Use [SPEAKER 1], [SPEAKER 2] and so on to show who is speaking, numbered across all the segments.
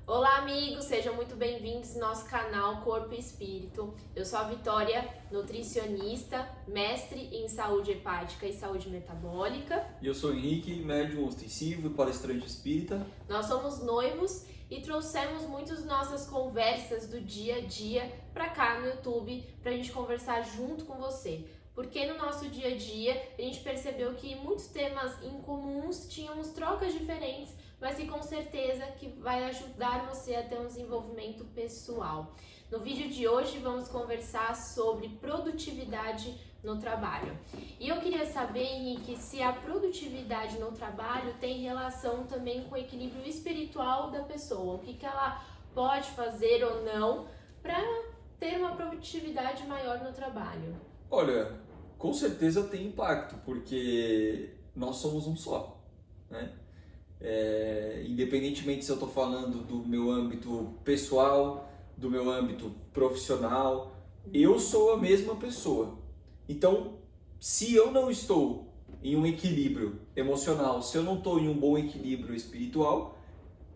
[SPEAKER 1] Olá, amigos, sejam muito bem-vindos ao nosso canal Corpo e Espírito. Eu sou a Vitória, nutricionista, mestre em saúde hepática e saúde metabólica.
[SPEAKER 2] E eu sou o Henrique, médium ostensivo e palestrante espírita.
[SPEAKER 1] Nós somos noivos e trouxemos muitas nossas conversas do dia a dia para cá no YouTube, para a gente conversar junto com você. Porque no nosso dia a dia a gente percebeu que muitos temas incomuns tínhamos trocas diferentes, mas que com certeza que vai ajudar você a ter um desenvolvimento pessoal. No vídeo de hoje vamos conversar sobre produtividade no trabalho. E eu queria saber, Henrique, se a produtividade no trabalho tem relação também com o equilíbrio espiritual da pessoa. O que ela pode fazer ou não para ter uma produtividade maior no trabalho?
[SPEAKER 2] Olha, com certeza tem impacto, porque nós somos um só, né? Independentemente se eu estou falando do meu âmbito pessoal, do meu âmbito profissional, eu sou a mesma pessoa. Então, se eu não estou em um equilíbrio emocional, se eu não estou em um bom equilíbrio espiritual,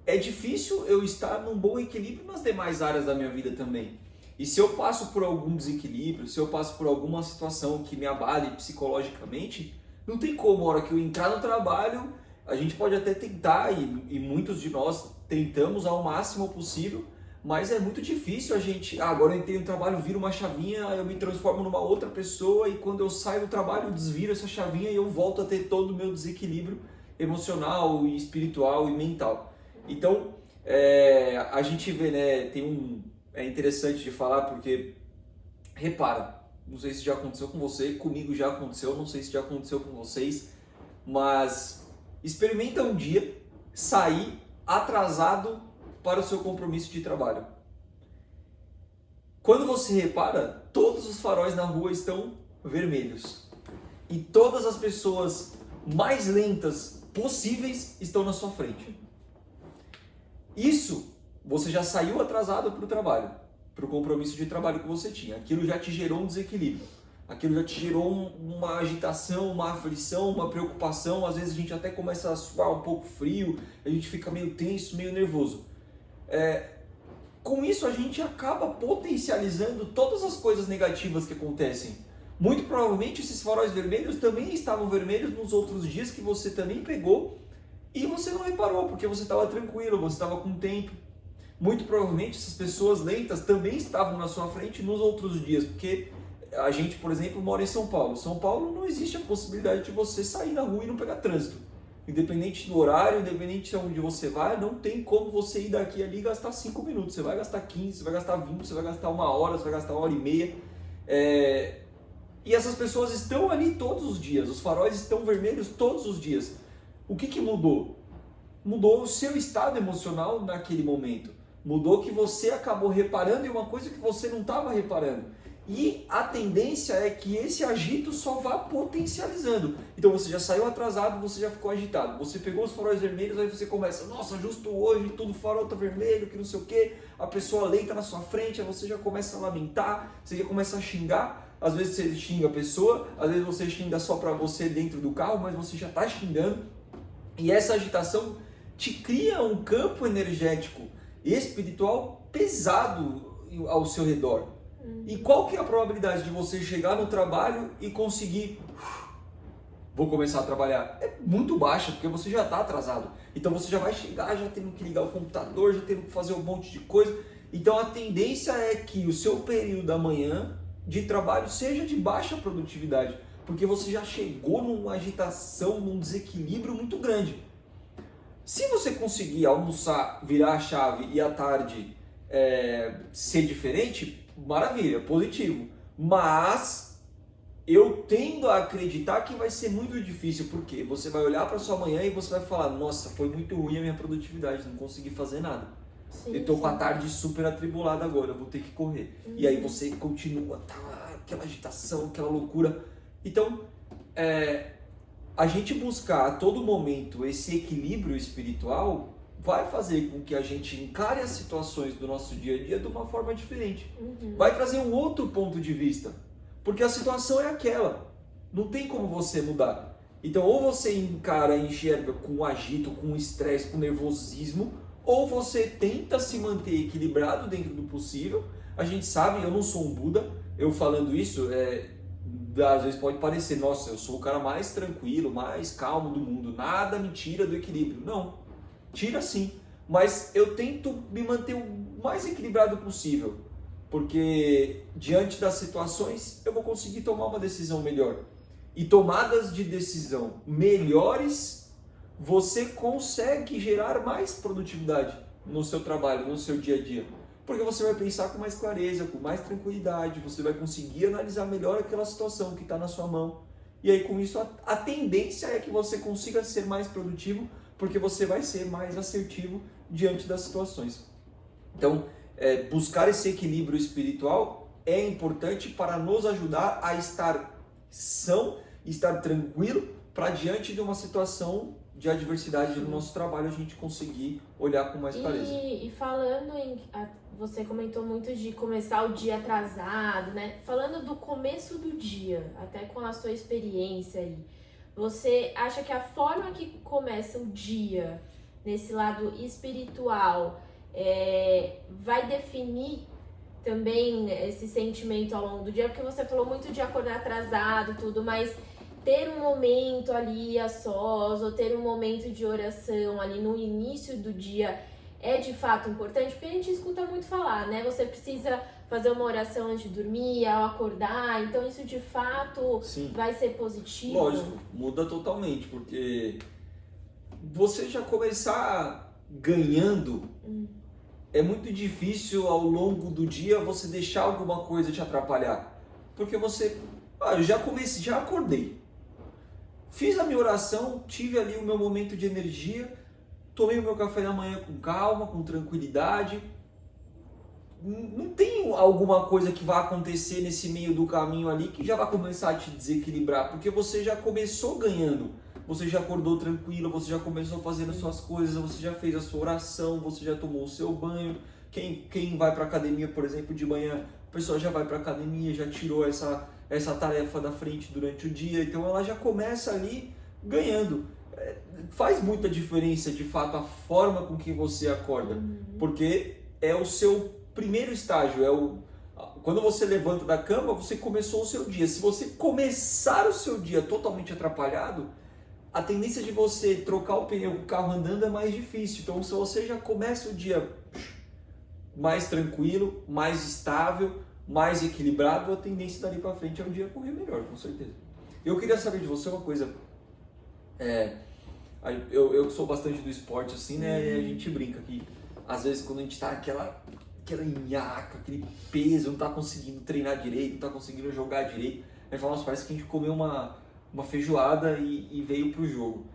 [SPEAKER 2] é difícil eu estar num bom equilíbrio nas demais áreas da minha vida também. E se eu passo por algum desequilíbrio, se eu passo por alguma situação que me abale psicologicamente, não tem como, a hora que eu entrar no trabalho, a gente pode até tentar, e muitos de nós tentamos ao máximo possível, mas é muito difícil a gente, agora eu entrei no trabalho, viro uma chavinha, eu me transformo numa outra pessoa, e quando eu saio do trabalho, eu desviro essa chavinha e eu volto a ter todo o meu desequilíbrio emocional, e espiritual e mental. Então, a gente vê, né, é interessante de falar porque, repara, não sei se já aconteceu com você, comigo já aconteceu, não sei se já aconteceu com vocês, mas experimenta um dia sair atrasado para o seu compromisso de trabalho. Quando você repara, todos os faróis na rua estão vermelhos e todas as pessoas mais lentas possíveis estão na sua frente. Isso, você já saiu atrasado para o trabalho, para o compromisso de trabalho que você tinha. Aquilo já te gerou um desequilíbrio. Aquilo já te gerou uma agitação, uma aflição, uma preocupação. Às vezes a gente até começa a suar um pouco frio, a gente fica meio tenso, meio nervoso. Com isso a gente acaba potencializando todas as coisas negativas que acontecem. Muito provavelmente esses faróis vermelhos também estavam vermelhos nos outros dias que você também pegou e você não reparou, porque você estava tranquilo, você estava com tempo. Muito provavelmente essas pessoas lentas também estavam na sua frente nos outros dias, porque a gente, por exemplo, mora em São Paulo. São Paulo não existe a possibilidade de você sair na rua e não pegar trânsito. Independente do horário, independente de onde você vai, não tem como você ir daqui ali e gastar 5 minutos. Você vai gastar 15, você vai gastar 20, você vai gastar 1 hora, você vai gastar 1 hora e meia. E essas pessoas estão ali todos os dias, os faróis estão vermelhos todos os dias. O que mudou? Mudou o seu estado emocional naquele momento. Mudou que você acabou reparando em uma coisa que você não estava reparando. E a tendência é que esse agito só vá potencializando. Então você já saiu atrasado, você já ficou agitado. Você pegou os faróis vermelhos, aí você começa, nossa, justo hoje, todo farol tá vermelho, que não sei o quê. A pessoa lenta na sua frente, aí você já começa a lamentar, você já começa a xingar. Às vezes você xinga a pessoa, às vezes você xinga só para você dentro do carro, mas você já está xingando. E essa agitação te cria um campo energético espiritual pesado ao seu redor. E qual que é a probabilidade de você chegar no trabalho e conseguir, vou começar a trabalhar? É muito baixa, porque você já está atrasado. Então você já vai chegar, já tendo que ligar o computador, já tendo que fazer um monte de coisa. Então a tendência é que o seu período da manhã de trabalho seja de baixa produtividade, porque você já chegou numa agitação, num desequilíbrio muito grande. Se você conseguir almoçar, virar a chave e à tarde ser diferente, maravilha, positivo. Mas eu tendo a acreditar que vai ser muito difícil, porque você vai olhar para sua manhã e você vai falar, nossa, foi muito ruim a minha produtividade, não consegui fazer nada. Sim, eu tô com a tarde super atribulada agora, eu vou ter que correr. E aí você continua, tá, aquela agitação, aquela loucura. Então, a gente buscar a todo momento esse equilíbrio espiritual vai fazer com que a gente encare as situações do nosso dia a dia de uma forma diferente. Vai trazer um outro ponto de vista, porque a situação é aquela, não tem como você mudar. Então ou você encara e enxerga com agito, com estresse, com nervosismo, ou você tenta se manter equilibrado dentro do possível. A gente sabe, eu não sou um Buda, eu falando isso, às vezes pode parecer, nossa, eu sou o cara mais tranquilo, mais calmo do mundo, nada me tira do equilíbrio. Não, tira sim, mas eu tento me manter o mais equilibrado possível, porque diante das situações eu vou conseguir tomar uma decisão melhor. E tomadas de decisão melhores, você consegue gerar mais produtividade no seu trabalho, no seu dia a dia. Porque você vai pensar com mais clareza, com mais tranquilidade, você vai conseguir analisar melhor aquela situação que está na sua mão. E aí com isso a tendência é que você consiga ser mais produtivo, porque você vai ser mais assertivo diante das situações. Então, buscar esse equilíbrio espiritual é importante para nos ajudar a estar são, estar tranquilo, para diante de uma situação de adversidade no nosso trabalho a gente conseguir olhar com mais clareza.
[SPEAKER 1] E falando você comentou muito de começar o dia atrasado, né? Falando do começo do dia, até com a sua experiência aí, você acha que a forma que começa o dia, nesse lado espiritual, vai definir também esse sentimento ao longo do dia? Porque você falou muito de acordar atrasado, tudo, mas ter um momento ali a sós, ou ter um momento de oração ali no início do dia é de fato importante, porque a gente escuta muito falar, né? Você precisa fazer uma oração antes de dormir, ao acordar, então isso de fato
[SPEAKER 2] Sim,
[SPEAKER 1] vai ser positivo?
[SPEAKER 2] lógico, muda totalmente, porque você já começar ganhando, é muito difícil ao longo do dia você deixar alguma coisa te atrapalhar, porque você, eu já acordei, fiz a minha oração, tive ali o meu momento de energia, tomei o meu café da manhã com calma, com tranquilidade. Não tem alguma coisa que vai acontecer nesse meio do caminho ali que já vai começar a te desequilibrar, porque você já começou ganhando. Você já acordou tranquilo, você já começou fazendo suas coisas, você já fez a sua oração, você já tomou o seu banho. Quem vai para academia, por exemplo, de manhã, a pessoa já vai para academia, já tirou essa tarefa da frente durante o dia, então ela já começa ali ganhando. Faz muita diferença, de fato, a forma com que você acorda, porque é o seu primeiro estágio, quando você levanta da cama, você começou o seu dia. Se você começar o seu dia totalmente atrapalhado, a tendência de você trocar o pneu com o carro andando é mais difícil. Então, se você já começa o dia mais tranquilo, mais estável, mais equilibrado, a tendência dali para frente é o dia correr melhor, com certeza. Eu queria saber de você uma coisa. Eu sou bastante do esporte, assim, né? E a gente brinca que às vezes quando a gente tá aquela nhaca, aquele peso, não tá conseguindo treinar direito, não tá conseguindo jogar direito, a gente fala, nossa, parece que a gente comeu uma feijoada e veio pro jogo.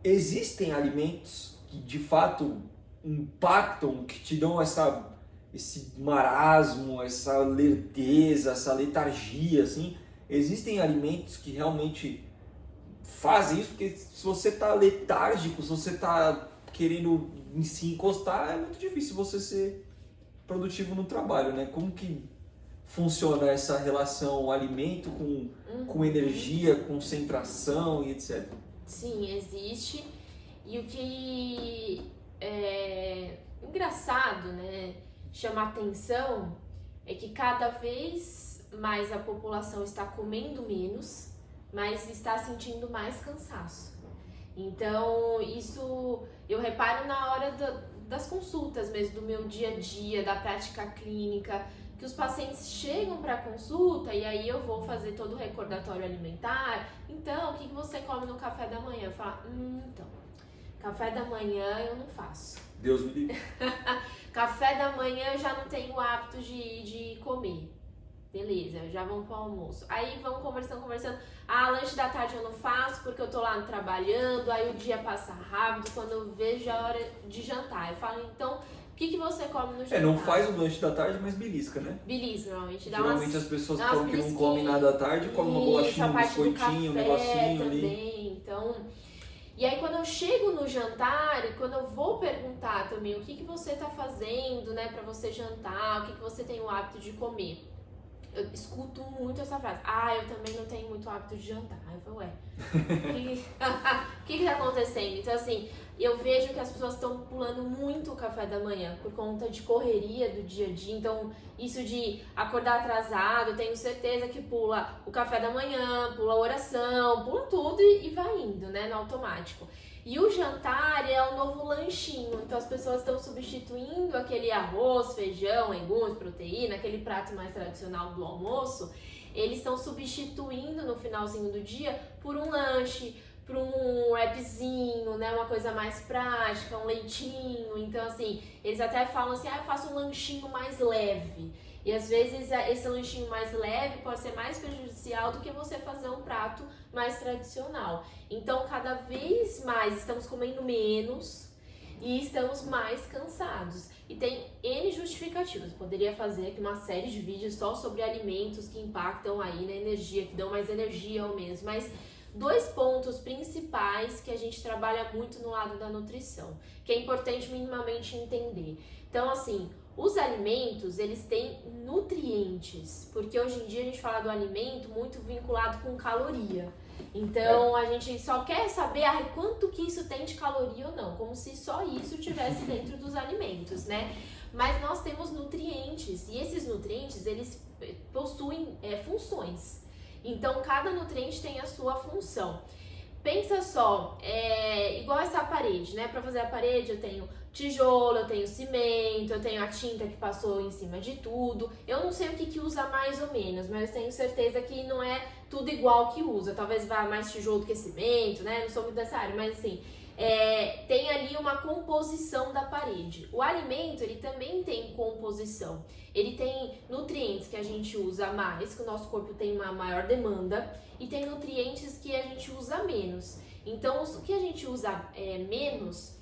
[SPEAKER 2] Existem alimentos que de fato impactam, que te dão esse marasmo, essa lerdeza, essa letargia, assim. Existem alimentos que realmente fazem isso, porque se você tá letárgico, se você tá querendo se encostar, é muito difícil você ser produtivo no trabalho, né? Como que funciona essa relação alimento com energia, concentração e etc?
[SPEAKER 1] Sim, existe. E o que é engraçado, né, chama atenção, é que cada vez mais a população está comendo menos, mas está sentindo mais cansaço. Então, isso eu reparo na hora das consultas mesmo, do meu dia a dia, da prática clínica, que os pacientes chegam para consulta e aí eu vou fazer todo o recordatório alimentar. Então, o que você come no café da manhã? Eu falo, então, café da manhã eu não faço.
[SPEAKER 2] Deus me livre.
[SPEAKER 1] Café da manhã eu já não tenho o hábito de comer. Beleza, já vamos pro almoço. Aí vamos conversando. Lanche da tarde eu não faço porque eu tô lá trabalhando, aí o dia passa rápido, quando eu vejo a hora de jantar. Eu falo, então, o que você come no jantar?
[SPEAKER 2] Não faz o lanche da tarde, mas belisca, né?
[SPEAKER 1] Belisca, normalmente.
[SPEAKER 2] Geralmente as pessoas que falam que não comem nada à tarde, comem uma bolachinha, um biscoitinho, um negocinho ali.
[SPEAKER 1] Também, então... E aí quando eu chego no jantar, e quando eu vou perguntar também o que você tá fazendo, né, pra você jantar, o que você tem o hábito de comer, eu escuto muito essa frase, eu também não tenho muito hábito de jantar. Aí eu falo, o que tá acontecendo? Então assim, eu vejo que as pessoas estão pulando muito o café da manhã por conta de correria do dia a dia. Então, isso de acordar atrasado, eu tenho certeza que pula o café da manhã, pula a oração, pula tudo e vai indo, né, no automático. E o jantar é o novo lanchinho, então as pessoas estão substituindo aquele arroz, feijão, legumes, proteína, aquele prato mais tradicional do almoço, eles estão substituindo no finalzinho do dia por um lanche, por um wrapzinho, né, uma coisa mais prática, um leitinho. Então assim, eles até falam assim, eu faço um lanchinho mais leve. E às vezes esse lanchinho mais leve pode ser mais prejudicial do que você fazer um prato mais tradicional. Então cada vez mais estamos comendo menos e estamos mais cansados. E tem N justificativas. Poderia fazer aqui uma série de vídeos só sobre alimentos que impactam aí na energia, que dão mais energia ao menos. Mas 2 pontos principais que a gente trabalha muito no lado da nutrição, que é importante minimamente entender. Então assim, os alimentos, eles têm nutrientes, porque hoje em dia a gente fala do alimento muito vinculado com caloria. Então a gente só quer saber quanto que isso tem de caloria ou não, como se só isso tivesse dentro dos alimentos, né? Mas nós temos nutrientes e esses nutrientes, eles possuem funções. Então cada nutriente tem a sua função. Pensa só, igual essa parede, né? Para fazer a parede eu tenho tijolo, eu tenho cimento, eu tenho a tinta que passou em cima de tudo. Eu não sei o que usa mais ou menos, mas eu tenho certeza que não é tudo igual que usa. Talvez vá mais tijolo do que cimento, né? Não sou muito dessa área, mas assim, tem ali uma composição da parede. O alimento, ele também tem composição. Ele tem nutrientes que a gente usa mais, que o nosso corpo tem uma maior demanda, e tem nutrientes que a gente usa menos. Então, o que a gente usa menos,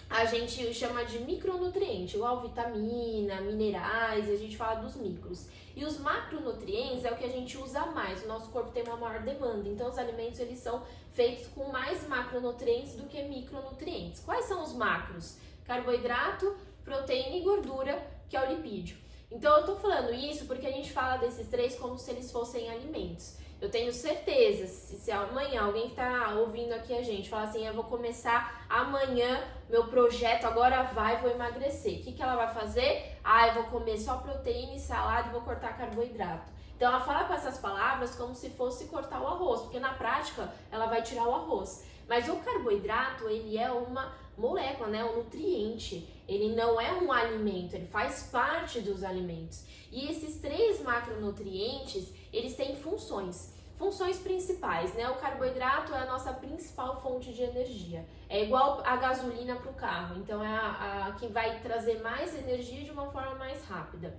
[SPEAKER 1] a gente chama de micronutriente, igual vitamina, minerais, a gente fala dos micros. E os macronutrientes é o que a gente usa mais, o nosso corpo tem uma maior demanda. Então, os alimentos, eles são feitos com mais macronutrientes do que micronutrientes. Quais são os macros? Carboidrato, proteína e gordura, que é o lipídio. Então, eu tô falando isso porque a gente fala desses 3 como se eles fossem alimentos. Eu tenho certeza, se amanhã alguém que tá ouvindo aqui a gente falar assim, eu vou começar amanhã meu projeto, agora vou emagrecer. O que ela vai fazer? Eu vou comer só proteína e salada e vou cortar carboidrato. Então ela fala com essas palavras como se fosse cortar o arroz, porque na prática ela vai tirar o arroz. Mas o carboidrato, ele é uma molécula, né? Um nutriente. Ele não é um alimento, ele faz parte dos alimentos. E esses 3 macronutrientes, eles têm funções. Funções principais, né? O carboidrato é a nossa principal fonte de energia. É igual a gasolina para o carro. Então é a que vai trazer mais energia de uma forma mais rápida.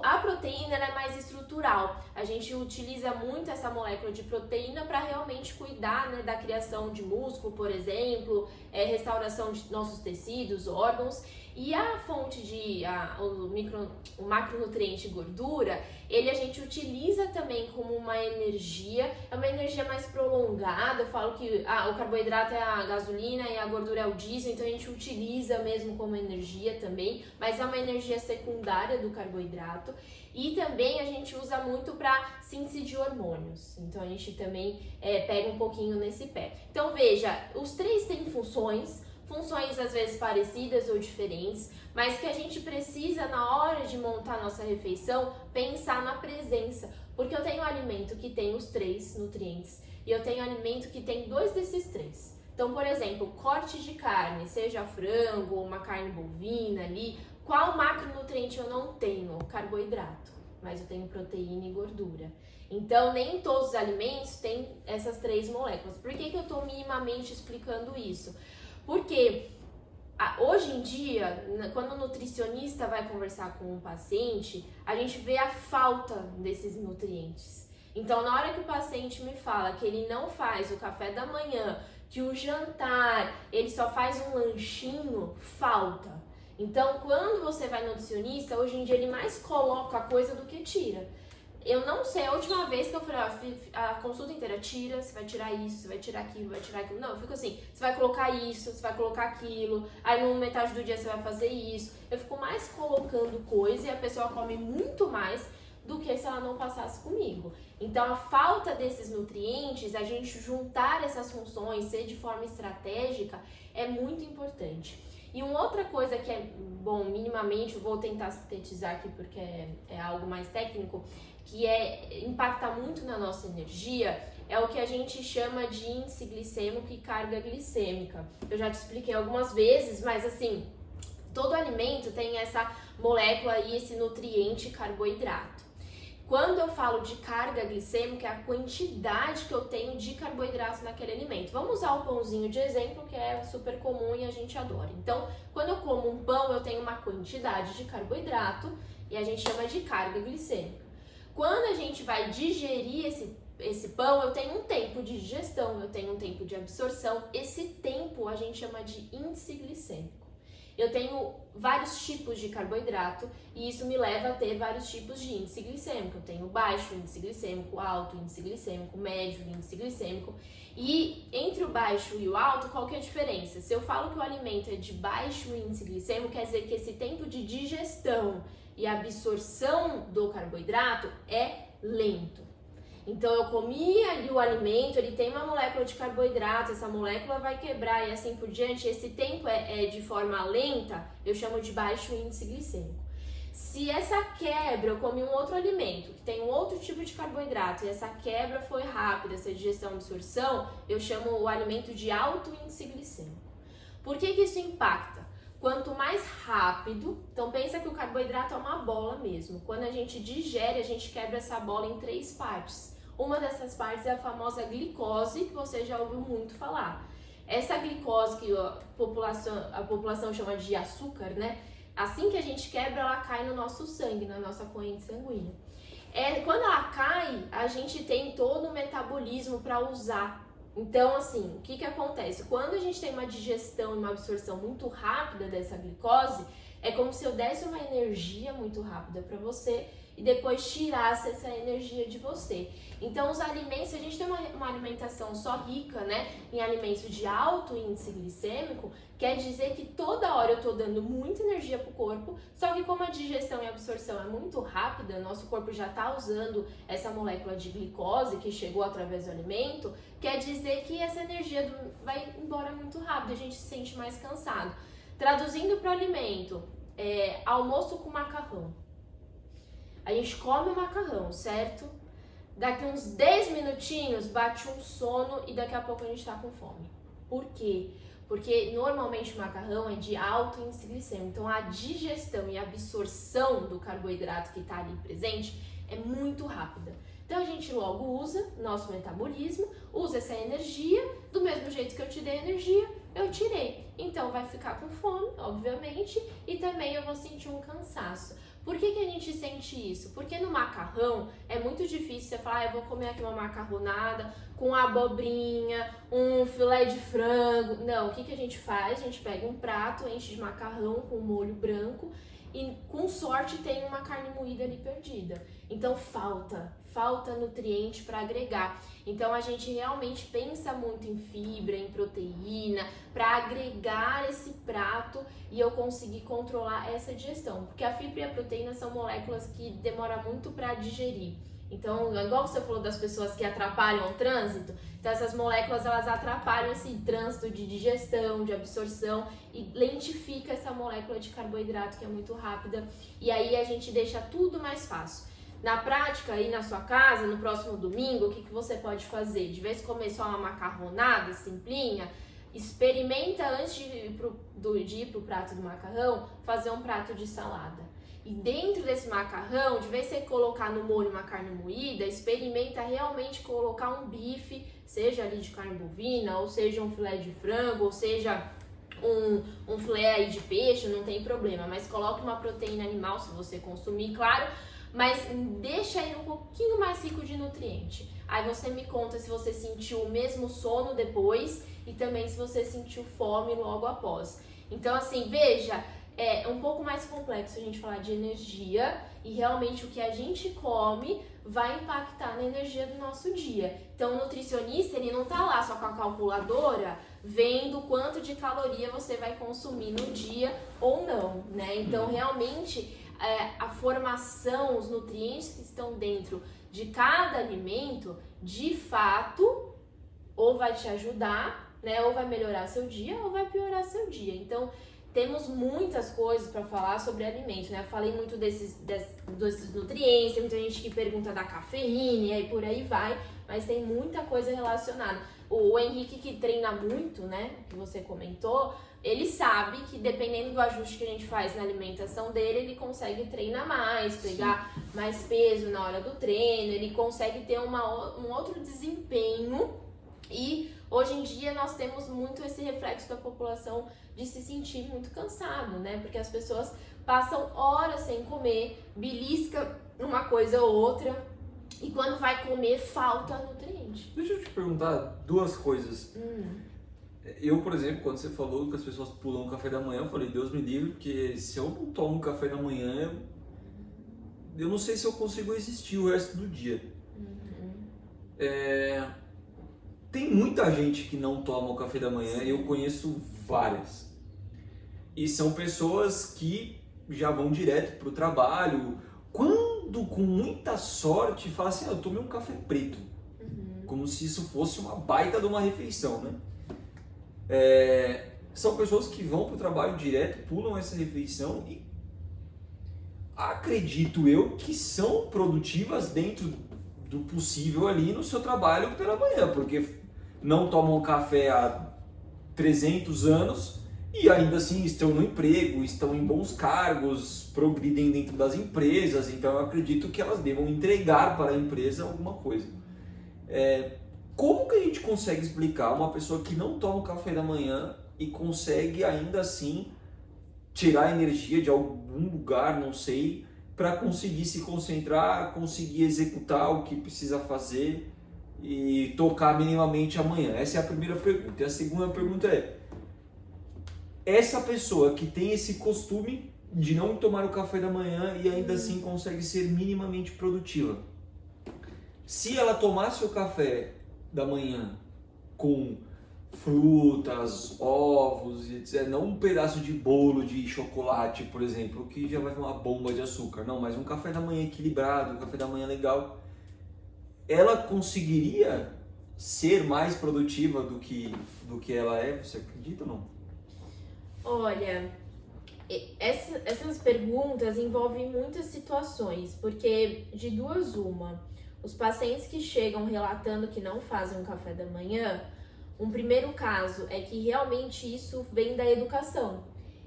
[SPEAKER 1] A proteína ela é mais estrutural. A gente utiliza muito essa molécula de proteína para realmente cuidar, né, da criação de músculo, por exemplo, restauração de nossos tecidos, órgãos. E a fonte o macronutriente gordura, ele a gente utiliza também como uma energia, é uma energia mais prolongada. Eu falo que o carboidrato é a gasolina e a gordura é o diesel, então a gente utiliza mesmo como energia também, mas é uma energia secundária do carboidrato. E também a gente usa muito para síntese de hormônios, então a gente também pega um pouquinho nesse pé. Então veja, os 3 têm funções às vezes parecidas ou diferentes, mas que a gente precisa na hora de montar a nossa refeição pensar na presença, porque eu tenho alimento que tem os 3 nutrientes e eu tenho alimento que tem 2 desses 3. Então, por exemplo, corte de carne, seja frango ou uma carne bovina ali, qual macronutriente eu não tenho? Carboidrato, mas eu tenho proteína e gordura. Então, nem todos os alimentos têm essas 3 moléculas. Por que eu estou minimamente explicando isso? Porque hoje em dia, quando o nutricionista vai conversar com um paciente, a gente vê a falta desses nutrientes. Então, na hora que o paciente me fala que ele não faz o café da manhã, que o jantar, ele só faz um lanchinho, falta. Então, quando você vai no nutricionista, hoje em dia ele mais coloca coisa do que tira. Eu não sei, a última vez que eu falei, a consulta inteira, você vai tirar isso, você vai tirar aquilo, vai tirar aquilo. Não, eu fico assim, você vai colocar isso, você vai colocar aquilo, aí no metade do dia você vai fazer isso. Eu fico mais colocando coisa e a pessoa come muito mais do que se ela não passasse comigo. Então, a falta desses nutrientes, a gente juntar essas funções, ser de forma estratégica, é muito importante. E uma outra coisa que é, bom, minimamente, eu vou tentar sintetizar aqui porque é algo mais técnico, que impacta muito na nossa energia, é o que a gente chama de índice glicêmico e carga glicêmica. Eu já te expliquei algumas vezes, mas assim, todo alimento tem essa molécula e esse nutriente carboidrato. Quando eu falo de carga glicêmica, é a quantidade que eu tenho de carboidrato naquele alimento. Vamos usar o pãozinho de exemplo, que é super comum e a gente adora. Então, quando eu como um pão, eu tenho uma quantidade de carboidrato e a gente chama de carga glicêmica. Quando a gente vai digerir esse pão, eu tenho um tempo de digestão, eu tenho um tempo de absorção. Esse tempo a gente chama de índice glicêmico. Eu tenho vários tipos de carboidrato e isso me leva a ter vários tipos de índice glicêmico. Eu tenho baixo índice glicêmico, alto índice glicêmico, médio índice glicêmico. E entre o baixo e o alto, qual que é a diferença? Se eu falo que o alimento é de baixo índice glicêmico, quer dizer que esse tempo de digestão e absorção do carboidrato é lento. Então eu comi ali o alimento, ele tem uma molécula de carboidrato, essa molécula vai quebrar e assim por diante. Esse tempo é de forma lenta, eu chamo de baixo índice glicêmico. Se essa quebra, eu comi um outro alimento que tem um outro tipo de carboidrato e essa quebra foi rápida, essa digestão e absorção, eu chamo o alimento de alto índice glicêmico. Por que isso impacta? Quanto mais rápido, então pensa que o carboidrato é uma bola mesmo. Quando a gente digere, a gente quebra essa bola em 3 partes. Uma dessas partes é a famosa glicose, que você já ouviu muito falar. Essa glicose que a população chama de açúcar, né? Assim que a gente quebra, ela cai no nosso sangue, na nossa corrente sanguínea. Quando ela cai, a gente tem todo o metabolismo para usar. Então, assim, o que acontece? Quando a gente tem uma digestão e uma absorção muito rápida dessa glicose, é como se eu desse uma energia muito rápida para você e depois tirasse essa energia de você. Então, os alimentos, se a gente tem uma alimentação só rica, né, em alimentos de alto índice glicêmico, quer dizer que toda hora eu tô dando muita energia pro corpo, só que como a digestão e a absorção é muito rápida, nosso corpo já tá usando essa molécula de glicose que chegou através do alimento, quer dizer que essa energia vai embora muito rápido, a gente se sente mais cansado. Traduzindo para o alimento, almoço com macarrão. A gente come o macarrão, certo? Daqui uns 10 minutinhos bate um sono e daqui a pouco a gente tá com fome. Por quê? Porque normalmente o macarrão é de alto índice glicêmico, então a digestão e a absorção do carboidrato que está ali presente é muito rápida. Então a gente logo usa nosso metabolismo, usa essa energia, do mesmo jeito que eu te dei energia, eu tirei. Então vai ficar com fome, obviamente, e também eu vou sentir um cansaço. Por que a gente sente isso? Porque no macarrão é muito difícil você falar, eu vou comer aqui uma macarronada com abobrinha, um filé de frango. Não, o que a gente faz? A gente pega um prato, enche de macarrão com molho branco e com sorte tem uma carne moída ali perdida. Então falta nutriente para agregar. Então a gente realmente pensa muito em fibra, em proteína, para agregar esse prato e eu conseguir controlar essa digestão. Porque a fibra e a proteína são moléculas que demoram muito para digerir. Então, igual você falou das pessoas que atrapalham o trânsito, então essas moléculas elas atrapalham esse trânsito de digestão, de absorção e lentifica essa molécula de carboidrato que é muito rápida e aí a gente deixa tudo mais fácil. Na prática, aí na sua casa, no próximo domingo, o que você pode fazer? De vez em comer só uma macarronada simplinha, experimenta antes de ir pro prato do macarrão, fazer um prato de salada. E dentro desse macarrão, de vez em você colocar no molho uma carne moída, experimenta realmente colocar um bife, seja ali de carne bovina, ou seja um filé de frango, ou seja um filé aí de peixe, não tem problema. Mas coloque uma proteína animal se você consumir, claro, mas deixa ele um pouquinho mais rico de nutriente. Aí você me conta se você sentiu o mesmo sono depois e também se você sentiu fome logo após. Então assim, veja, é um pouco mais complexo a gente falar de energia e realmente o que a gente come vai impactar na energia do nosso dia. Então o nutricionista, ele não tá lá só com a calculadora vendo quanto de caloria você vai consumir no dia ou não, né? Então realmente a formação, os nutrientes que estão dentro de cada alimento, de fato, ou vai te ajudar, né? Ou vai melhorar seu dia, ou vai piorar seu dia. Então, temos muitas coisas para falar sobre alimento, né? Eu falei muito desses nutrientes, tem muita gente que pergunta da cafeína e aí por aí vai, mas tem muita coisa relacionada. O Henrique, que treina muito, né, que você comentou, ele sabe que dependendo do ajuste que a gente faz na alimentação dele, ele consegue treinar mais, pegar mais peso na hora do treino, ele consegue ter um outro desempenho. E hoje em dia nós temos muito esse reflexo da população de se sentir muito cansado, né? Porque as pessoas passam horas sem comer, belisca uma coisa ou outra, e quando vai comer, falta nutriente.
[SPEAKER 2] Deixa eu te perguntar duas coisas. Eu, por exemplo, quando você falou que as pessoas pulam o café da manhã, eu falei, Deus me livre, porque se eu não tomo café da manhã, eu não sei se eu consigo existir o resto do dia. Tem muita gente que não toma o café da manhã, eu conheço várias. E são pessoas que já vão direto para o trabalho, quando com muita sorte fala assim, eu tomei um café preto. Como se isso fosse uma baita de uma refeição, né? São pessoas que vão para o trabalho direto, pulam essa refeição e acredito eu que são produtivas dentro do possível ali no seu trabalho pela manhã, porque não tomam café há 300 anos e ainda assim estão no emprego, estão em bons cargos, progridem dentro das empresas, então eu acredito que elas devam entregar para a empresa alguma coisa. Como que a gente consegue explicar uma pessoa que não toma o café da manhã e consegue ainda assim tirar energia de algum lugar, não sei, para conseguir se concentrar, conseguir executar o que precisa fazer e tocar minimamente amanhã? Essa é a primeira pergunta. E a segunda pergunta é, essa pessoa que tem esse costume de não tomar o café da manhã e ainda assim consegue ser minimamente produtiva, se ela tomasse o café da manhã com frutas, ovos, etc., não um pedaço de bolo de chocolate, por exemplo, que já vai ter uma bomba de açúcar, não, mas um café da manhã equilibrado, um café da manhã legal, ela conseguiria ser mais produtiva do que ela é? Você acredita ou não?
[SPEAKER 1] Olha, essas perguntas envolvem muitas situações, porque de duas uma, os pacientes que chegam relatando que não fazem um café da manhã, um primeiro caso é que realmente isso vem da educação.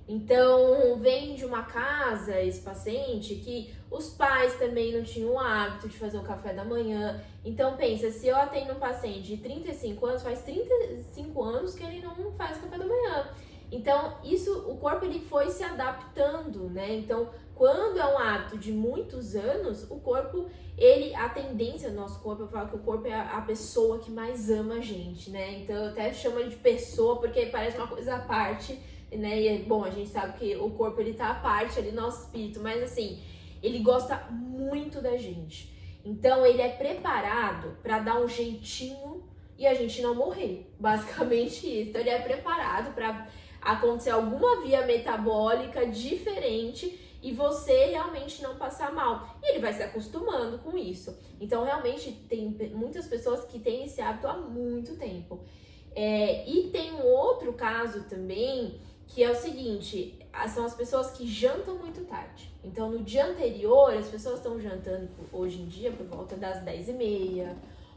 [SPEAKER 1] Então, vem de uma casa, esse paciente, que os pais também não tinham o hábito de fazer o café da manhã. Então, pensa, se eu atendo um paciente de 35 anos, faz 35 anos que ele não faz o café da manhã. Então, o corpo ele foi se adaptando, né? Então, quando é um hábito de muitos anos, o corpo, a tendência do nosso corpo, eu falo que o corpo é a pessoa que mais ama a gente, né? Então, eu até chamo ele de pessoa, porque parece uma coisa à parte, né? E, bom, a gente sabe que o corpo, ele tá à parte ali no nosso espírito, mas assim, ele gosta muito da gente. Então, ele é preparado para dar um jeitinho e a gente não morrer, basicamente isso. Então, ele é preparado para acontecer alguma via metabólica diferente e você realmente não passar mal. E ele vai se acostumando com isso. Então, realmente, tem muitas pessoas que têm esse hábito há muito tempo. E tem um outro caso também, que é o seguinte, são as pessoas que jantam muito tarde. Então, no dia anterior, as pessoas estão jantando hoje em dia por volta das 10h30,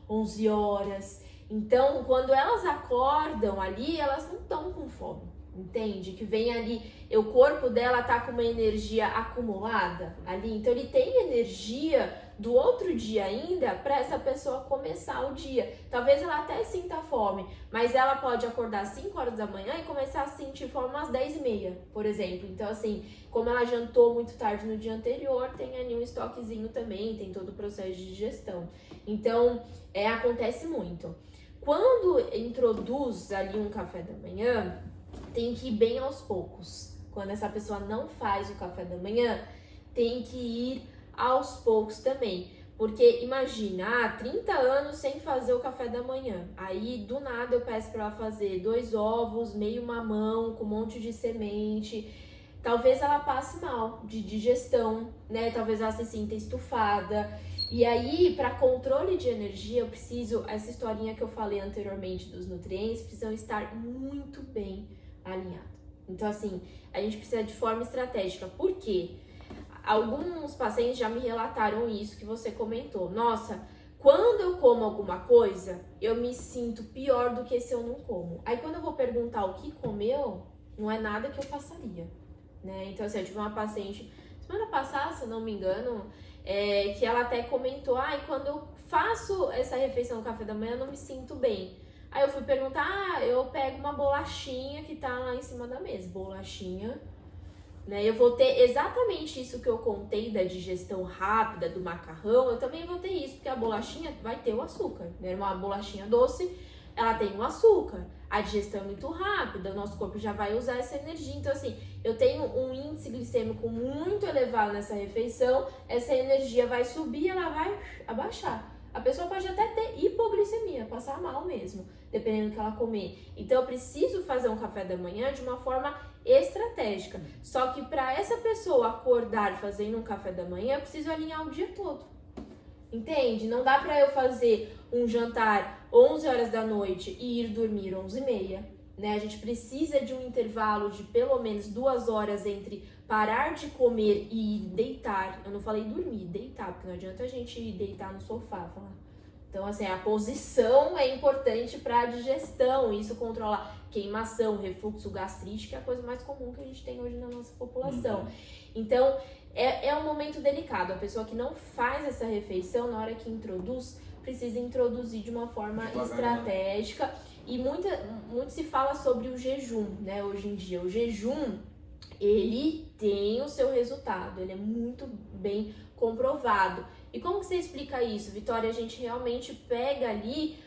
[SPEAKER 1] 11 horas. Então, quando elas acordam ali, elas não estão com fome. Entende? Que vem ali, o corpo dela tá com uma energia acumulada ali, então ele tem energia do outro dia ainda para essa pessoa começar o dia. Talvez ela até sinta fome, mas ela pode acordar às 5 horas da manhã e começar a sentir fome às 10h30, por exemplo. Então, assim, como ela jantou muito tarde no dia anterior, tem ali um estoquezinho também, tem todo o processo de digestão. Então, acontece muito. Quando introduz ali um café da manhã, tem que ir bem aos poucos. Quando essa pessoa não faz o café da manhã, tem que ir aos poucos também. Porque imagina, 30 anos sem fazer o café da manhã. Aí, do nada, eu peço para ela fazer 2 ovos, meio mamão, com um monte de semente. talvez ela passe mal de digestão, né? Talvez ela se sinta estufada. E aí, para controle de energia, eu preciso, essa historinha que eu falei anteriormente dos nutrientes, precisam estar muito bem alinhados. Então, assim, a gente precisa de forma estratégica. Por quê? Alguns pacientes já me relataram isso que você comentou. Nossa, quando eu como alguma coisa, eu me sinto pior do que se eu não como. Aí, quando eu vou perguntar o que comeu, não é nada que eu passaria, né? Então, assim, eu tive uma paciente, semana passada, se eu não me engano, que ela até comentou, quando eu faço essa refeição no café da manhã, eu não me sinto bem. Aí eu fui perguntar, eu pego uma bolachinha que tá lá em cima da mesa, bolachinha, né? Eu vou ter exatamente isso que eu contei da digestão rápida, do macarrão, eu também vou ter isso, porque a bolachinha vai ter o açúcar, né? Uma bolachinha doce, ela tem o açúcar, a digestão é muito rápida, o nosso corpo já vai usar essa energia, então assim, eu tenho um índice glicêmico muito elevado nessa refeição, essa energia vai subir, ela vai abaixar. A pessoa pode até ter hipoglicemia, passar mal mesmo, dependendo do que ela comer. Então eu preciso fazer um café da manhã de uma forma estratégica. Só que para essa pessoa acordar fazendo um café da manhã, eu preciso alinhar o dia todo. Entende? Não dá para eu fazer um jantar 11 horas da noite e ir dormir 11h30. Né? A gente precisa de um intervalo de pelo menos 2 horas entre parar de comer e deitar. Eu não falei dormir, deitar, porque não adianta a gente deitar no sofá. Falar. Então, assim, a posição é importante para a digestão. Isso controla queimação, refluxo, gastrite, que é a coisa mais comum que a gente tem hoje na nossa população. Então, é um momento delicado. A pessoa que não faz essa refeição, na hora que introduz, precisa introduzir de uma forma estratégica. E muito se fala sobre o jejum, né, hoje em dia. O jejum, ele tem o seu resultado, ele é muito bem comprovado. E como que você explica isso, Vitória? A gente realmente pega ali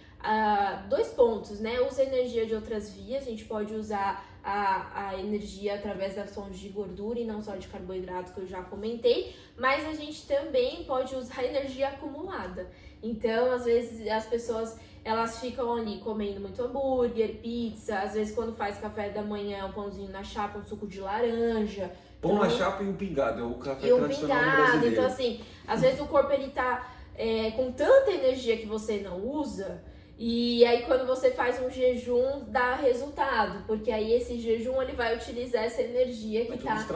[SPEAKER 1] 2 pontos, né? Usa energia de outras vias, a gente pode usar a energia através das fontes de gordura e não só de carboidrato, que eu já comentei, mas a gente também pode usar energia acumulada. Então, às vezes, as pessoas, elas ficam ali comendo muito hambúrguer, pizza, às vezes quando faz café da manhã, um pãozinho na chapa, um suco de laranja.
[SPEAKER 2] Pão na chapa e um pingado, é o café
[SPEAKER 1] e um
[SPEAKER 2] tradicional
[SPEAKER 1] pingado.
[SPEAKER 2] brasileiro.
[SPEAKER 1] Então, assim, às vezes o corpo, ele tá com tanta energia que você não usa, e aí quando você faz um jejum, dá resultado, porque aí esse jejum, ele vai utilizar essa energia que tá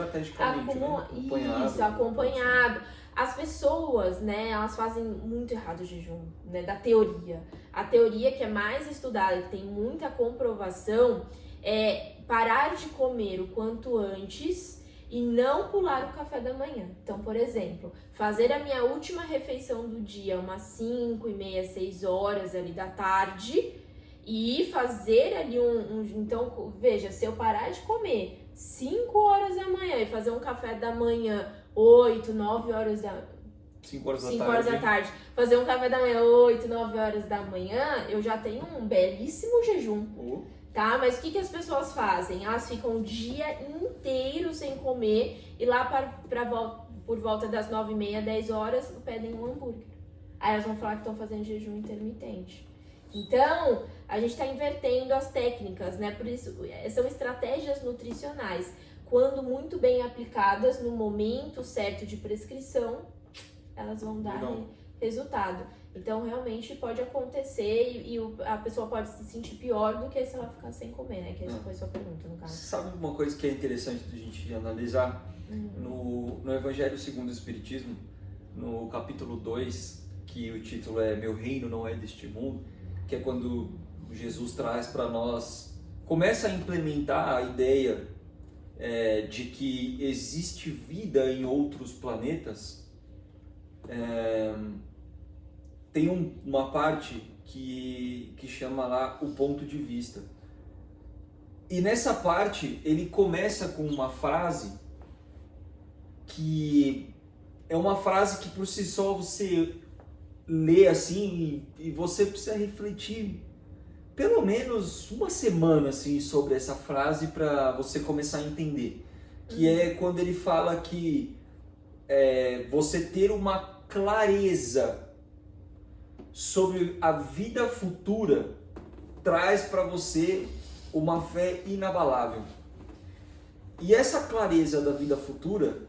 [SPEAKER 1] acompanhado. As pessoas, né, elas fazem muito errado o jejum, né, da teoria. A teoria que é mais estudada, que tem muita comprovação, é parar de comer o quanto antes e não pular o café da manhã. Então, por exemplo, fazer a minha última refeição do dia umas 5h30, 6 horas ali da tarde e fazer ali então, veja, se eu parar de comer 5 horas da manhã e fazer um café da manhã 8, 9 horas da
[SPEAKER 2] 5 horas
[SPEAKER 1] da tarde, fazer um café da manhã 8, 9 horas da manhã, eu já tenho um belíssimo jejum. Tá? Mas o que as pessoas fazem? Elas ficam o dia inteiro sem comer e lá por volta das 9h30, 10 horas, pedem um hambúrguer. Aí elas vão falar que estão fazendo jejum intermitente. Então, a gente está invertendo as técnicas, né? Por isso, são estratégias nutricionais. Quando muito bem aplicadas no momento certo de prescrição, elas vão dar resultado. Então, realmente pode acontecer e a pessoa pode se sentir pior do que se ela ficar sem comer, né? Que essa foi a sua pergunta, no caso.
[SPEAKER 2] Sabe uma coisa que é interessante da gente analisar? No Evangelho segundo o Espiritismo, no capítulo 2, que o título é Meu Reino Não É Deste Mundo, que é quando Jesus traz para nós, começa a implementar a ideia de que existe vida em outros planetas. Tem uma parte que chama lá o ponto de vista. E nessa parte ele começa com uma frase que é uma frase que por si só você lê assim e você precisa refletir pelo menos uma semana assim, sobre essa frase para você começar a entender. Que é quando ele fala que você ter uma clareza sobre a vida futura traz para você uma fé inabalável. E essa clareza da vida futura,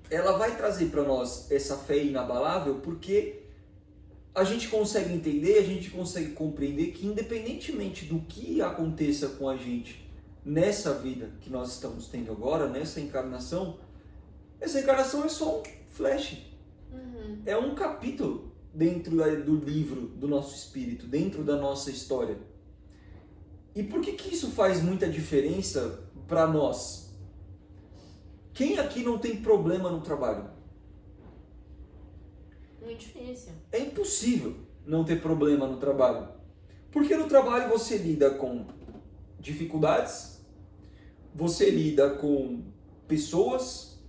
[SPEAKER 2] ela vai trazer para nós essa fé inabalável, porque a gente consegue entender, a gente consegue compreender que independentemente do que aconteça com a gente nessa vida que nós estamos tendo agora, nessa encarnação, essa encarnação é só um flash. É um capítulo dentro do livro do nosso espírito, dentro da nossa história. E por que isso faz muita diferença para nós? Quem aqui não tem problema no trabalho?
[SPEAKER 1] Muito difícil.
[SPEAKER 2] É impossível não ter problema no trabalho. Porque no trabalho você lida com dificuldades, você lida com pessoas,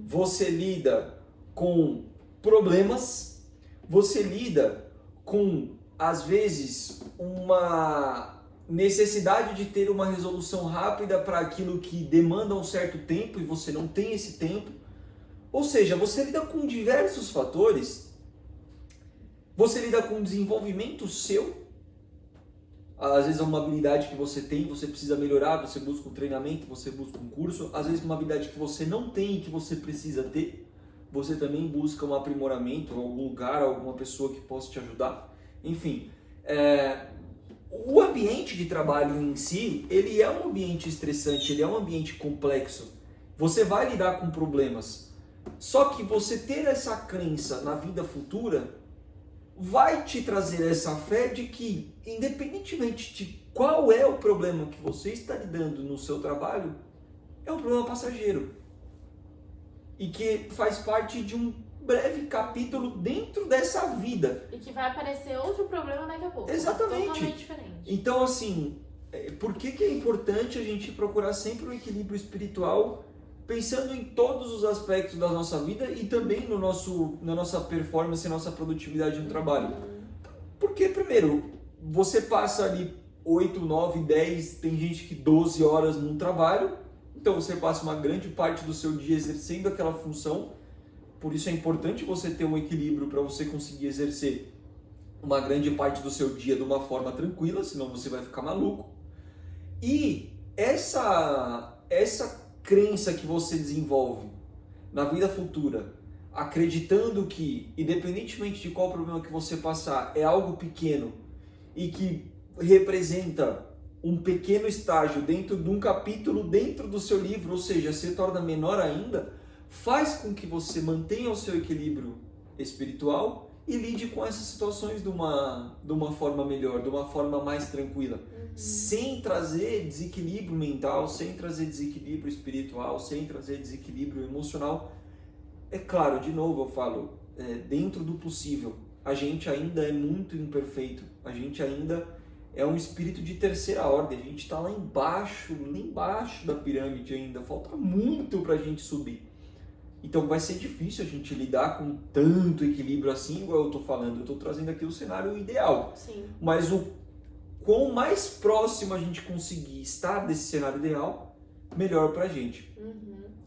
[SPEAKER 2] você lida com problemas, você lida com, às vezes, uma necessidade de ter uma resolução rápida para aquilo que demanda um certo tempo e você não tem esse tempo. Ou seja, você lida com diversos fatores, você lida com um desenvolvimento seu, às vezes é uma habilidade que você tem, você precisa melhorar, você busca um treinamento, você busca um curso, às vezes uma habilidade que você não tem e que você precisa ter, você também busca um aprimoramento, algum lugar, alguma pessoa que possa te ajudar. Enfim, o ambiente de trabalho em si, ele é um ambiente estressante, ele é um ambiente complexo. Você vai lidar com problemas. Só que você ter essa crença na vida futura vai te trazer essa fé de que, independentemente de qual é o problema que você está lidando no seu trabalho, é um problema passageiro. E que faz parte de um breve capítulo dentro dessa vida.
[SPEAKER 1] E que vai aparecer outro problema daqui a pouco.
[SPEAKER 2] Exatamente.
[SPEAKER 1] Totalmente diferente.
[SPEAKER 2] Então, assim, por que é importante a gente procurar sempre um equilíbrio espiritual, pensando em todos os aspectos da nossa vida e também na nossa performance, na nossa produtividade no trabalho? Porque, primeiro, você passa ali 8, 9, 10, tem gente que 12 horas no trabalho, então você passa uma grande parte do seu dia exercendo aquela função. Por isso é importante você ter um equilíbrio para você conseguir exercer uma grande parte do seu dia de uma forma tranquila, senão você vai ficar maluco. E essa crença que você desenvolve na vida futura, acreditando que, independentemente de qual problema que você passar, é algo pequeno e que representa um pequeno estágio dentro de um capítulo dentro do seu livro, ou seja, se torna menor ainda, faz com que você mantenha o seu equilíbrio espiritual e lide com essas situações de uma forma melhor, de uma forma mais tranquila, sem trazer desequilíbrio mental, sem trazer desequilíbrio espiritual, sem trazer desequilíbrio emocional. É claro, de novo eu falo, dentro do possível, a gente ainda é muito imperfeito, a gente ainda é um espírito de terceira ordem, a gente está lá embaixo da pirâmide ainda, falta muito para a gente subir. Então vai ser difícil a gente lidar com tanto equilíbrio assim, igual eu estou falando. Eu estou trazendo aqui o cenário ideal.
[SPEAKER 1] Sim.
[SPEAKER 2] Mas o quão mais próximo a gente conseguir estar desse cenário ideal, melhor para a gente.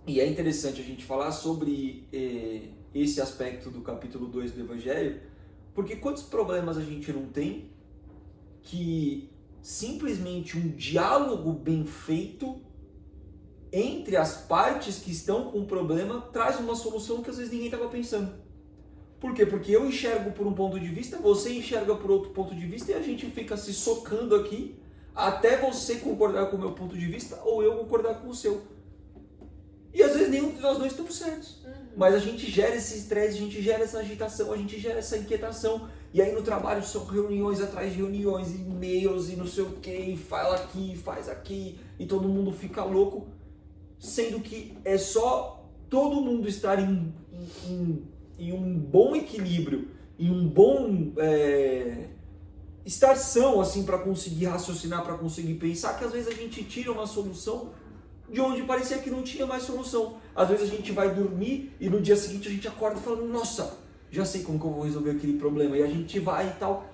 [SPEAKER 2] E é interessante a gente falar sobre esse aspecto do capítulo 2 do Evangelho, porque quantos problemas a gente não tem que simplesmente um diálogo bem feito entre as partes que estão com o problema traz uma solução que às vezes ninguém estava pensando. Por quê? Porque eu enxergo por um ponto de vista, você enxerga por outro ponto de vista e a gente fica se socando aqui até você concordar com o meu ponto de vista ou eu concordar com o seu. E às vezes nenhum de nós dois estamos certos. Mas a gente gera esse estresse, a gente gera essa agitação, a gente gera essa inquietação. E aí no trabalho são reuniões atrás de reuniões, e-mails e não sei o que, e fala aqui, faz aqui, e todo mundo fica louco. Sendo que é só todo mundo estar em um bom equilíbrio, em um bom estar são assim para conseguir raciocinar, para conseguir pensar, que às vezes a gente tira uma solução de onde parecia que não tinha mais solução. Às vezes a gente vai dormir e no dia seguinte a gente acorda falando, nossa, já sei como que eu vou resolver aquele problema, e a gente vai e tal.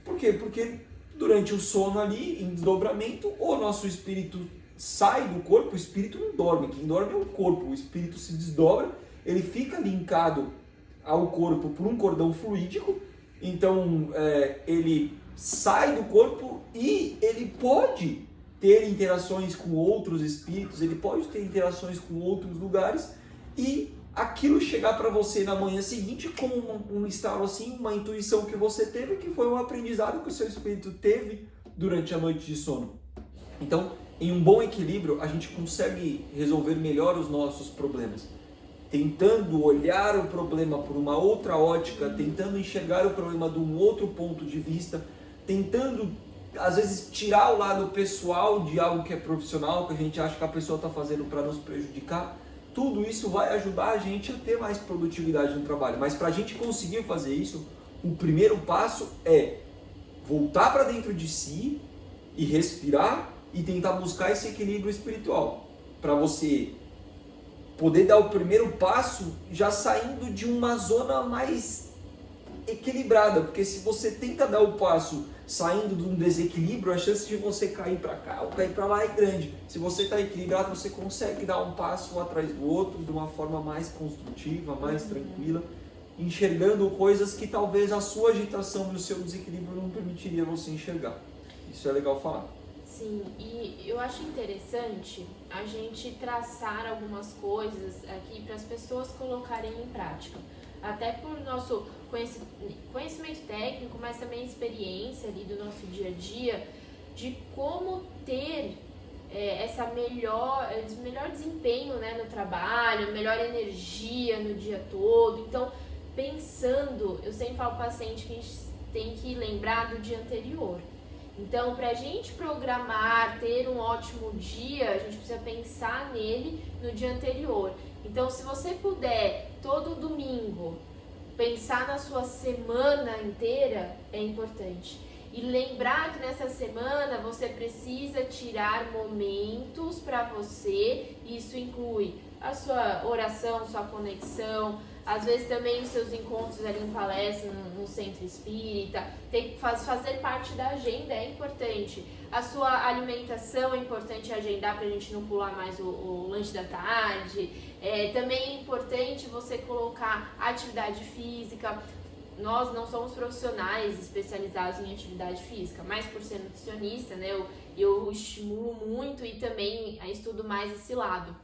[SPEAKER 2] Por quê? Porque durante o sono ali, em desdobramento, o nosso espírito sai do corpo, o espírito não dorme, quem dorme é o corpo, o espírito se desdobra, ele fica linkado ao corpo por um cordão fluídico, então ele sai do corpo e ele pode ter interações com outros espíritos, ele pode ter interações com outros lugares e aquilo chegar para você na manhã seguinte como um estalo assim, uma intuição que você teve, que foi um aprendizado que o seu espírito teve durante a noite de sono. Então, em um bom equilíbrio, a gente consegue resolver melhor os nossos problemas. Tentando olhar o problema por uma outra ótica, tentando enxergar o problema de um outro ponto de vista, tentando, às vezes, tirar o lado pessoal de algo que é profissional, que a gente acha que a pessoa está fazendo para nos prejudicar. Tudo isso vai ajudar a gente a ter mais produtividade no trabalho. Mas para a gente conseguir fazer isso, o primeiro passo é voltar para dentro de si e respirar e tentar buscar esse equilíbrio espiritual. Para você poder dar o primeiro passo já saindo de uma zona mais equilibrada. Porque se você tenta dar o passo saindo de um desequilíbrio, a chance de você cair para cá ou cair para lá é grande. Se você está equilibrado, você consegue dar um passo atrás do outro de uma forma mais construtiva, mais tranquila, enxergando coisas que talvez a sua agitação e o seu desequilíbrio não permitiria você enxergar. Isso é legal falar.
[SPEAKER 1] Sim, e eu acho interessante a gente traçar algumas coisas aqui para as pessoas colocarem em prática. Até por nosso conhecimento técnico, mas também experiência ali do nosso dia a dia, de como ter esse melhor desempenho, né, no trabalho, melhor energia no dia todo. Então, pensando, eu sempre falo para o paciente que a gente tem que lembrar do dia anterior. Então, para a gente programar, ter um ótimo dia, a gente precisa pensar nele no dia anterior. Então, se você puder, todo domingo, pensar na sua semana inteira, é importante. E lembrar que nessa semana você precisa tirar momentos para você. Isso inclui a sua oração, sua conexão, às vezes também os seus encontros ali em palestra, no centro espírita. Tem que fazer parte da agenda, é importante. A sua alimentação é importante agendar para a gente não pular mais o lanche da tarde. Também é importante você colocar atividade física. Nós não somos profissionais especializados em atividade física, mas por ser nutricionista, né, eu estimulo muito e também estudo mais esse lado.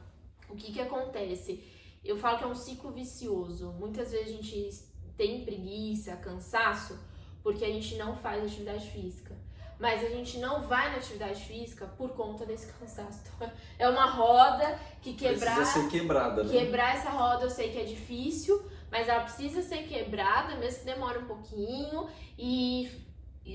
[SPEAKER 1] O que acontece? Eu falo que é um ciclo vicioso. Muitas vezes a gente tem preguiça, cansaço, porque a gente não faz atividade física. Mas a gente não vai na atividade física por conta desse cansaço. Então, é uma roda que
[SPEAKER 2] precisa ser quebrada, né?
[SPEAKER 1] Quebrar essa roda eu sei que é difícil, mas ela precisa ser quebrada, mesmo que demore um pouquinho. E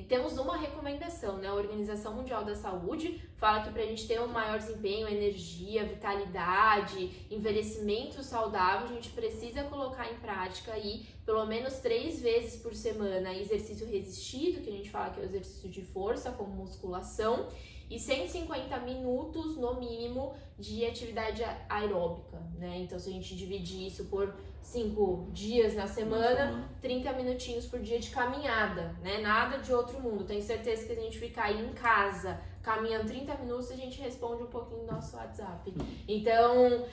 [SPEAKER 1] temos uma recomendação, né? A Organização Mundial da Saúde fala que para a gente ter um maior desempenho, energia, vitalidade, envelhecimento saudável, a gente precisa colocar em prática aí pelo menos 3 vezes por semana exercício resistido, que a gente fala que é o exercício de força, como musculação, e 150 minutos no mínimo de atividade aeróbica, né? Então, se a gente dividir isso por 5 dias na semana, 30 minutinhos por dia de caminhada, né? Nada de outro mundo. Tenho certeza que a gente ficar aí em casa caminhando 30 minutos, a gente responde um pouquinho no nosso WhatsApp. Então,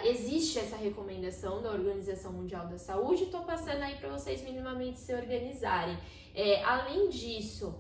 [SPEAKER 1] existe essa recomendação da Organização Mundial da Saúde. Estou passando aí para vocês minimamente se organizarem. Além disso,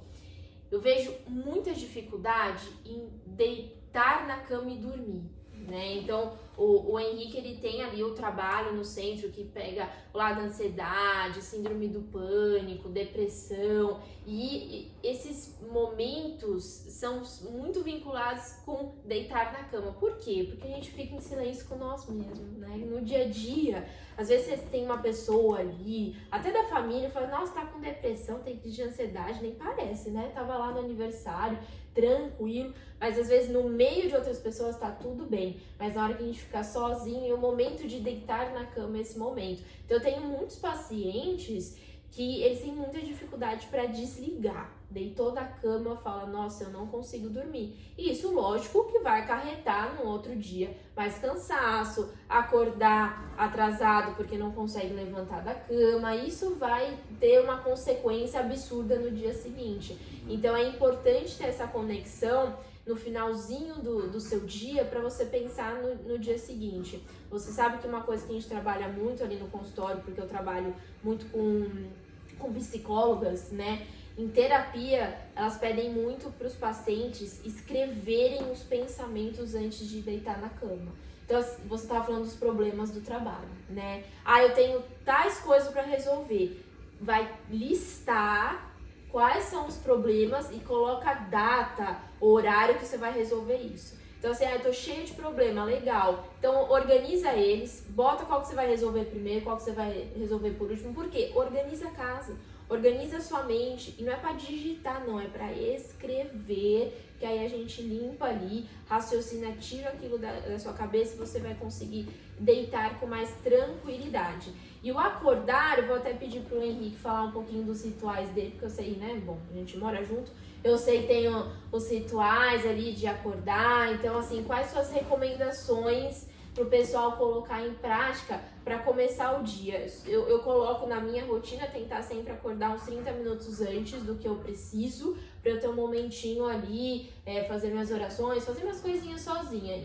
[SPEAKER 1] eu vejo muita dificuldade em deitar na cama e dormir, né? Então, o Henrique, ele tem ali o trabalho no centro que pega o lado da ansiedade, síndrome do pânico, depressão, e esses momentos são muito vinculados com deitar na cama. Por quê? Porque a gente fica em silêncio com nós mesmos, né? No dia a dia, às vezes você tem uma pessoa ali, até da família, fala, nossa, tá com depressão, tem crise de ansiedade, nem parece, né? Tava lá no aniversário, tranquilo, mas às vezes no meio de outras pessoas tá tudo bem, mas na hora que a gente ficar sozinho, é o momento de deitar na cama, esse momento. Então eu tenho muitos pacientes que eles têm muita dificuldade para desligar. Deitou da cama, fala, nossa, eu não consigo dormir. E isso, lógico, que vai acarretar no outro dia mais cansaço, acordar atrasado porque não consegue levantar da cama. Isso vai ter uma consequência absurda no dia seguinte. Então é importante ter essa conexão no finalzinho do seu dia para você pensar no dia seguinte. Você sabe que uma coisa que a gente trabalha muito ali no consultório, porque eu trabalho muito com psicólogas, né? Em terapia, elas pedem muito para os pacientes escreverem os pensamentos antes de deitar na cama. Então, você estava falando dos problemas do trabalho, né? Eu tenho tais coisas para resolver. Vai listar quais são os problemas e coloca a data, o horário que você vai resolver isso. Então, assim, eu tô cheio de problema, legal. Então, organiza eles, bota qual que você vai resolver primeiro, qual que você vai resolver por último. Por quê? Organiza a casa, organiza a sua mente. E não é pra digitar, não, é pra escrever, que aí a gente limpa ali, raciocina, tira aquilo da sua cabeça e você vai conseguir deitar com mais tranquilidade. E o acordar, eu vou até pedir pro Henrique falar um pouquinho dos rituais dele, porque eu sei, né, bom, a gente mora junto. Eu sei que tem os rituais ali de acordar, então assim, quais suas recomendações pro pessoal colocar em prática para começar o dia? Eu coloco na minha rotina tentar sempre acordar uns 30 minutos antes do que eu preciso, para eu ter um momentinho ali, fazer minhas orações, fazer minhas coisinhas sozinha.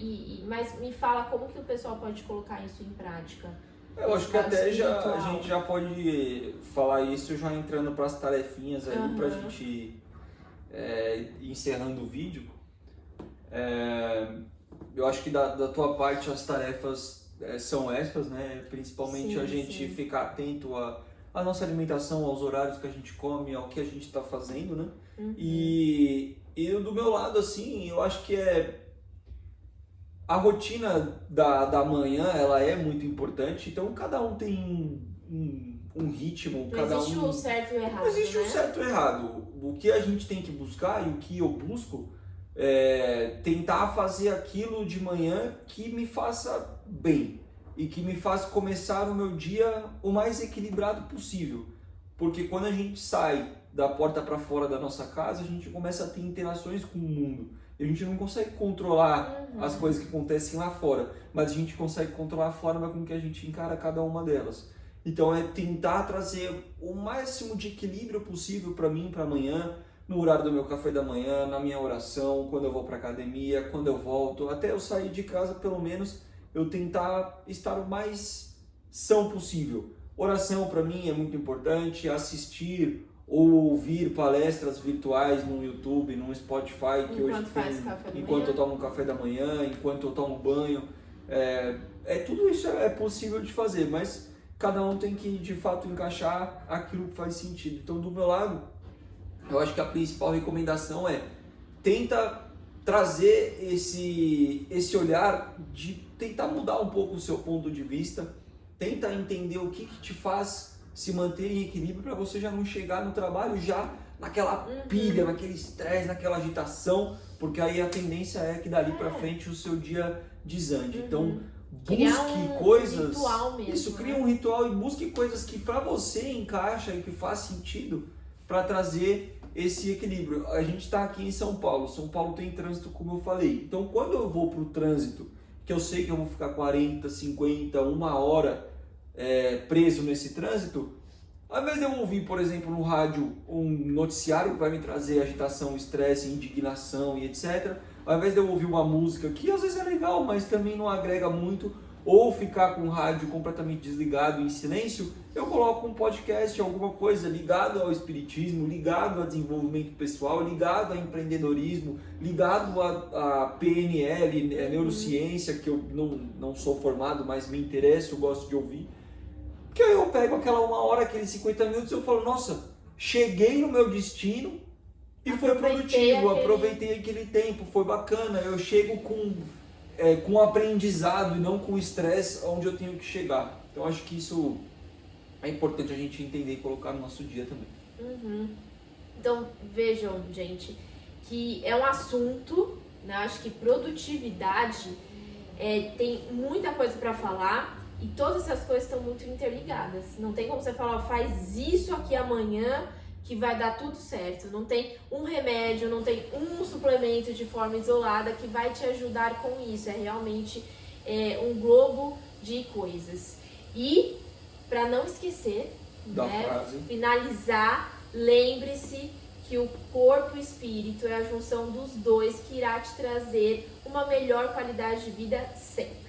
[SPEAKER 1] Mas me fala como que o pessoal pode colocar isso em prática.
[SPEAKER 2] Eu acho que até a gente já pode falar isso já entrando para as tarefinhas aí, pra gente encerrando o vídeo. Eu acho que da tua parte as tarefas são essas, né? Principalmente a gente ficar atento à nossa alimentação, aos horários que a gente come, ao que a gente está fazendo, né? E do meu lado, assim, eu acho que a rotina da manhã, ela é muito importante, então cada um tem um ritmo,
[SPEAKER 1] não existe o certo e o errado.
[SPEAKER 2] Não existe o certo e o errado. O que a gente tem que buscar e o que eu busco é tentar fazer aquilo de manhã que me faça bem e que me faça começar o meu dia o mais equilibrado possível. Porque quando a gente sai da porta para fora da nossa casa, a gente começa a ter interações com o mundo. A gente não consegue controlar as coisas que acontecem lá fora, mas a gente consegue controlar a forma com que a gente encara cada uma delas. Então é tentar trazer o máximo de equilíbrio possível para mim, para amanhã, no horário do meu café da manhã, na minha oração, quando eu vou para academia, quando eu volto, até eu sair de casa, pelo menos eu tentar estar o mais são possível. Oração para mim é muito importante, assistir ou ouvir palestras virtuais no YouTube, no Spotify, que hoje tem, enquanto eu tomo um café da manhã, enquanto eu tomo banho, tudo isso é possível de fazer, mas cada um tem que de fato encaixar aquilo que faz sentido. Então, do meu lado, eu acho que a principal recomendação tenta trazer esse olhar de tentar mudar um pouco o seu ponto de vista, tenta entender o que te faz se manter em equilíbrio para você já não chegar no trabalho já naquela pilha, naquele estresse, naquela agitação, porque aí a tendência é que dali para frente o seu dia desande. Então, busque coisas,
[SPEAKER 1] ritual mesmo,
[SPEAKER 2] isso, cria um ritual e busque coisas que para você encaixa e que faz sentido para trazer esse equilíbrio. A gente está aqui em São Paulo tem trânsito, como eu falei, então quando eu vou para o trânsito, que eu sei que eu vou ficar 40, 50, uma hora preso nesse trânsito, ao invés de eu ouvir, por exemplo, no rádio um noticiário que vai me trazer agitação, estresse, indignação e etc., ao invés de eu ouvir uma música que às vezes é legal, mas também não agrega muito, ou ficar com o rádio completamente desligado, em silêncio, eu coloco um podcast, alguma coisa ligado ao espiritismo, ligado a desenvolvimento pessoal, ligado a empreendedorismo, ligado a PNL, neurociência, que eu não sou formado, mas me interessa, eu gosto de ouvir. Porque aí eu pego aquela uma hora, aqueles 50 minutos, eu falo, nossa, cheguei no meu destino e foi produtivo, aproveitei aquele tempo, foi bacana, eu chego com aprendizado e não com estresse onde eu tenho que chegar. Então acho que isso é importante a gente entender e colocar no nosso dia também.
[SPEAKER 1] Então vejam, gente, que é um assunto, né? Acho que produtividade tem muita coisa para falar e todas essas coisas estão muito interligadas. Não tem como você falar, faz isso aqui amanhã que vai dar tudo certo. Não tem um remédio, não tem um suplemento de forma isolada que vai te ajudar com isso. É realmente um globo de coisas. E, para não esquecer, finalizar, lembre-se que o corpo e o espírito é a junção dos dois que irá te trazer uma melhor qualidade de vida sempre.